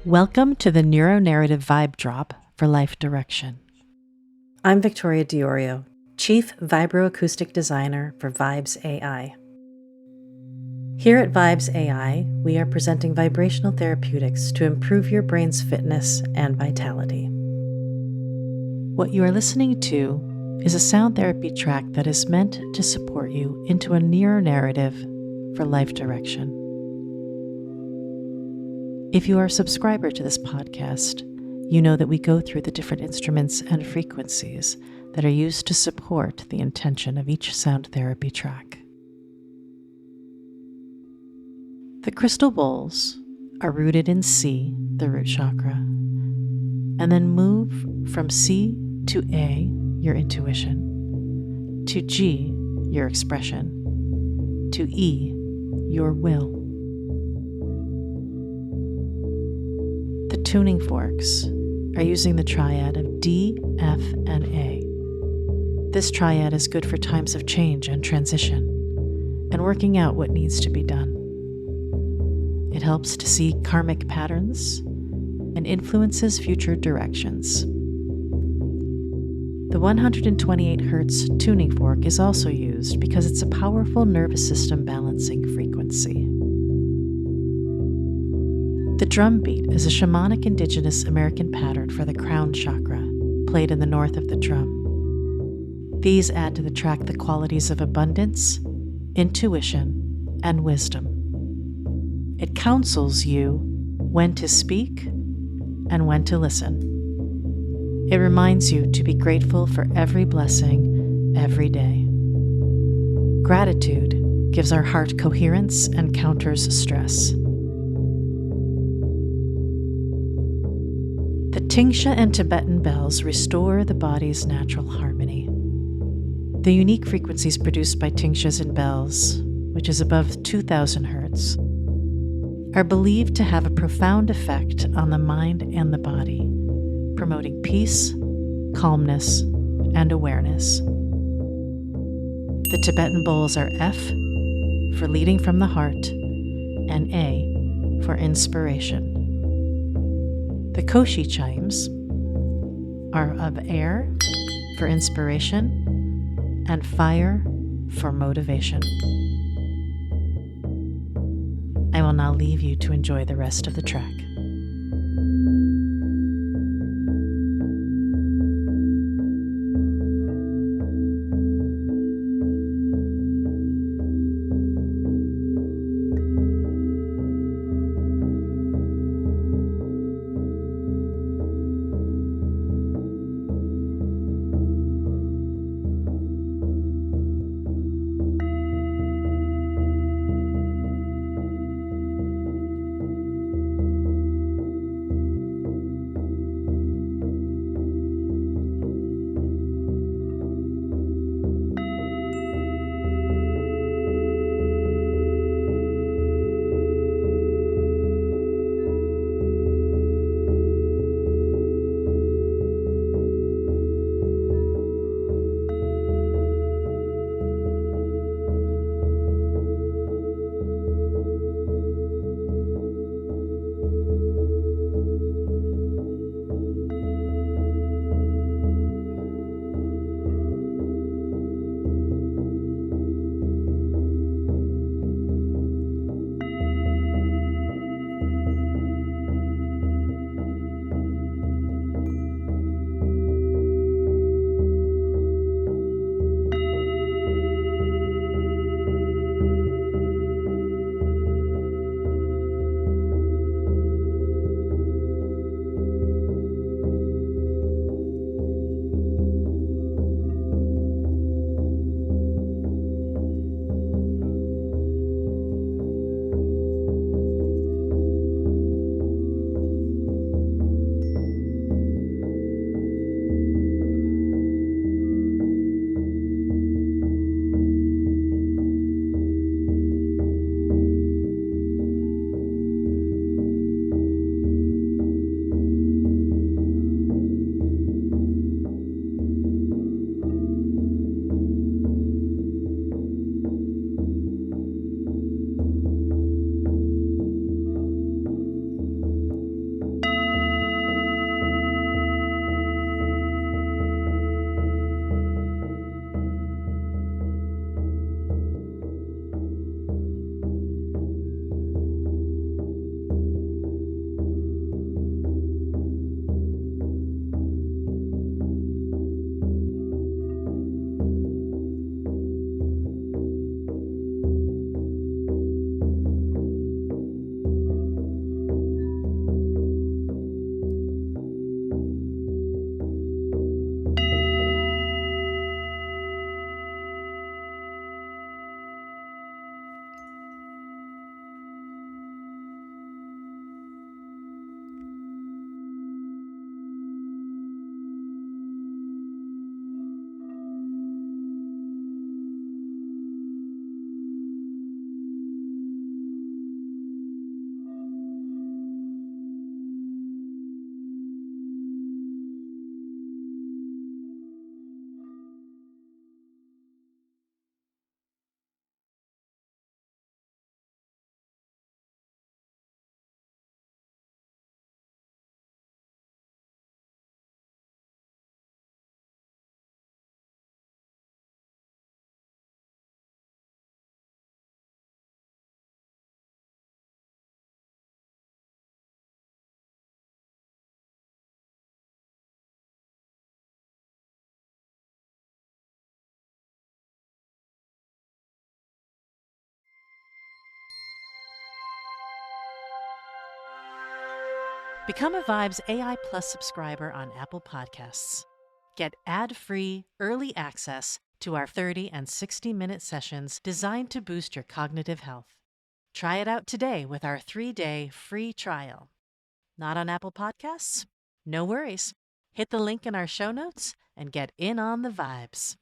Welcome to the NeuroNarrative Vibe Drop for Life Direction. I'm Victoria Deiorio, Chief Vibroacoustic Designer for Vibes AI. Here at Vibes AI, we are presenting vibrational therapeutics to improve your brain's fitness and vitality. What you are listening to is a sound therapy track that is meant to support you into a NeuroNarrative for life direction. If you are a subscriber to this podcast, you know that we go through the different instruments and frequencies that are used to support the intention of each sound therapy track. The crystal bowls are rooted in C, the root chakra, and then move from C to A, your intuition, to G, your expression, to E, your will. The tuning forks are using the triad of D, F, and A. This triad is good for times of change and transition, and working out what needs to be done. It helps to see karmic patterns and influences future directions. The 128 Hz tuning fork is also used because it's a powerful nervous system balancing frequency. The drum beat is a shamanic indigenous American pattern for the crown chakra, played in the north of the drum. These add to the track the qualities of abundance, intuition, and wisdom. It counsels you when to speak and when to listen. It reminds you to be grateful for every blessing every day. Gratitude gives our heart coherence and counters stress. The Tingsha and Tibetan bells restore the body's natural harmony. The unique frequencies produced by Tingshas and bells, which is above 2000 Hz, are believed to have a profound effect on the mind and the body, promoting peace, calmness, and awareness. The Tibetan bowls are F for leading from the heart and A for inspiration. The Koshi chimes are of air for inspiration and fire for motivation. I will now leave you to enjoy the rest of the track. Become a Vibes AI Plus subscriber on Apple Podcasts. Get ad-free, early access to our 30 and 60-minute sessions designed to boost your cognitive health. Try it out today with our 3-day free trial. Not on Apple Podcasts? No worries. Hit the link in our show notes and get in on the vibes.